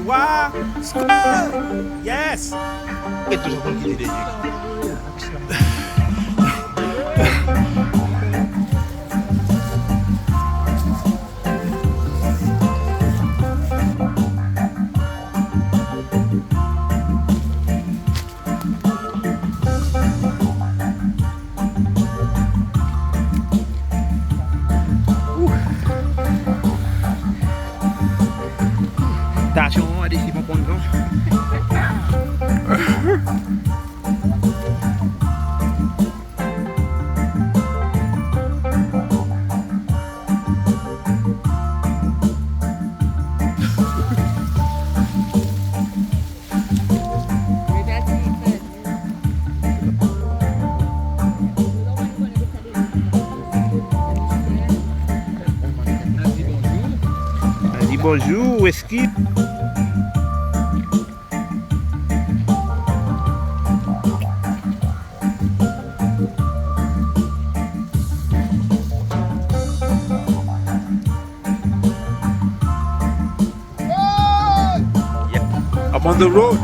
Wow! SCOBA! Yes! Ito sa kong kinilig. Attention à des ciments points de vent. Dis bonjour, où est-ce qu'il... I'm on the road.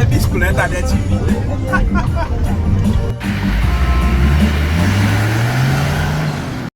Bicicleta, ada TV.